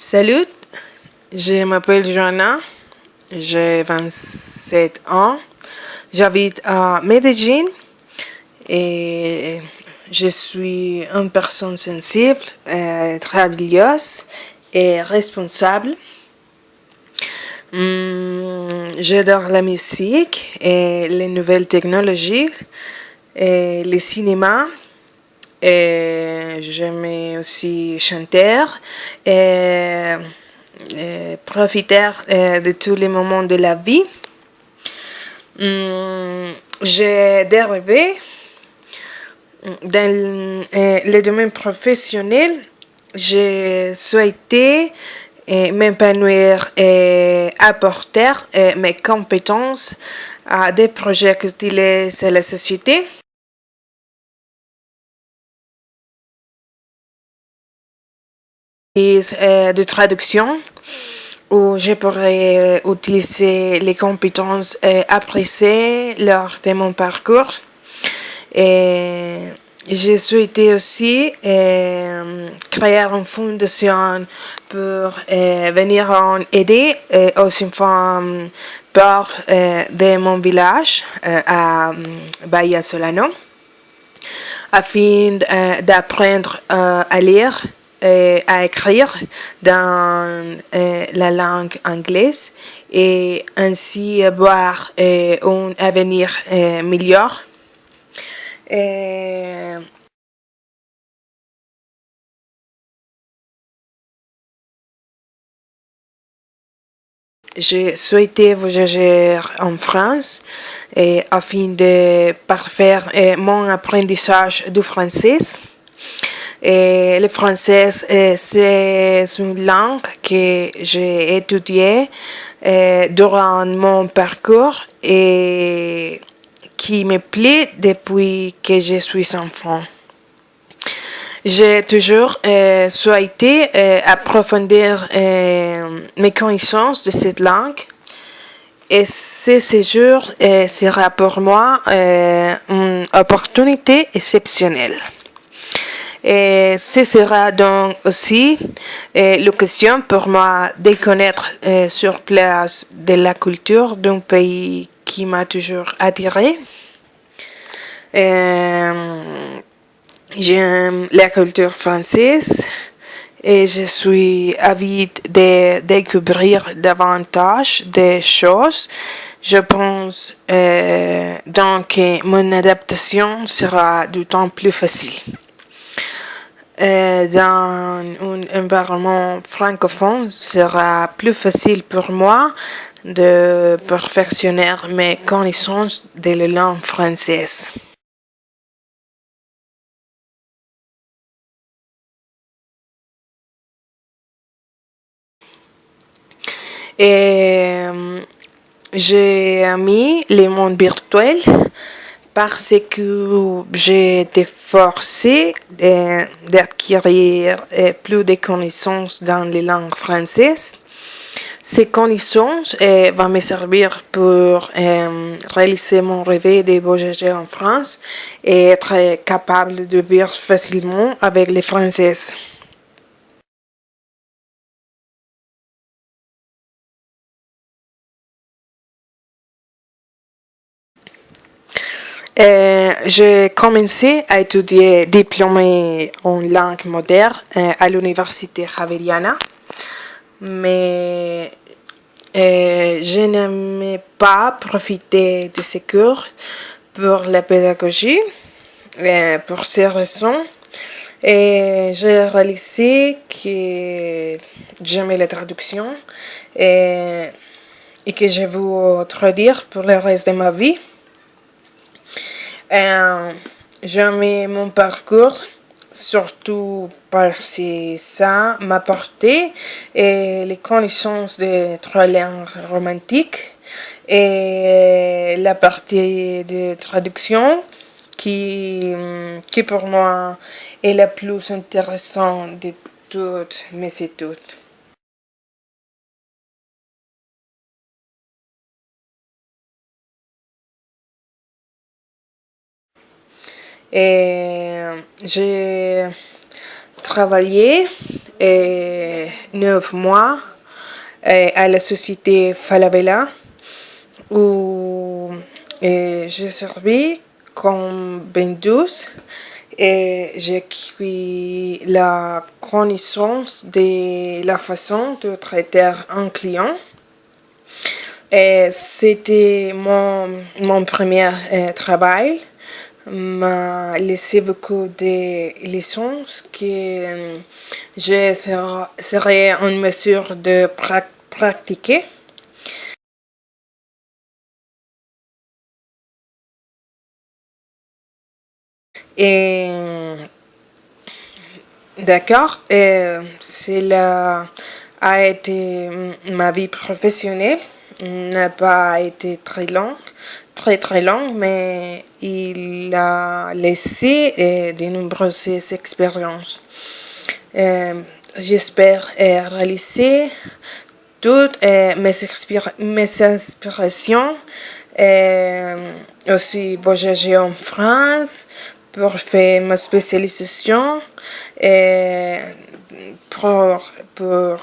Salut, je m'appelle Joanna, j'ai 27 ans, j'habite à Medellín et je suis une personne sensible, travailleuse et responsable. J'adore la musique et les nouvelles technologies et le cinéma. Et j'aime aussi chanter et profiter de tous les moments de la vie. J'ai des rêves dans le domaine professionnel. J'ai souhaité m'épanouir et apporter mes compétences à des projets qui utilisent la société. De traduction où je pourrais utiliser les compétences appréciées lors de mon parcours. Et j'ai souhaité aussi créer une fondation pour venir en aider aux enfants pauvres de mon village à Bahia Solano afin d'apprendre à lire et à écrire dans la langue anglaise et ainsi avoir un avenir meilleur. J'ai souhaité voyager en France afin de parfaire mon apprentissage du français. Et le français, c'est une langue que j'ai étudiée durant mon parcours et qui me plaît depuis que je suis enfant. J'ai toujours souhaité approfondir mes connaissances de cette langue et ce séjour sera pour moi une opportunité exceptionnelle. Et ce sera donc aussi l'occasion pour moi de connaître sur place de la culture d'un pays qui m'a toujours attiré. J'aime la culture française et je suis avide de découvrir davantage de choses. Je pense donc que mon adaptation sera d'autant plus facile. Dans un environnement francophone, sera plus facile pour moi de perfectionner mes connaissances de la langue française. Et j'ai aimé le monde virtuel parce que j'ai été forcée d'acquérir plus de connaissances dans les langues françaises. Ces connaissances vont me servir pour réaliser mon rêve de voyager en France et être capable de vivre facilement avec les Français. J'ai commencé à étudier diplômé en langue moderne à l'université Javeriana, mais je n'aimais pas profiter de ces cours pour la pédagogie. Pour ces raisons, j'ai réalisé que j'aimais la traduction et que je veux traduire pour le reste de ma vie. J'aimais mon parcours, surtout parce que ça m'apportait les connaissances de trois langues romantiques et la partie de traduction qui pour moi est la plus intéressante de toutes mes études. Et j'ai travaillé 9 mois à la société Falabella où j'ai servi comme vendeuse et j'ai acquis la connaissance de la façon de traiter un client. Et c'était mon premier travail. M'a laissé beaucoup de leçons que je serai en mesure de pratiquer. Et d'accord, cela a été ma vie professionnelle, n'a pas été très longue, très longue, mais il a laissé de nombreuses expériences. J'espère réaliser toutes mes inspirations, aussi voyager en France pour faire ma spécialisation et pour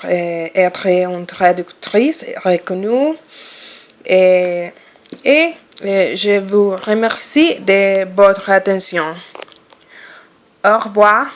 être une traductrice reconnue. Et je vous remercie de votre attention. Au revoir.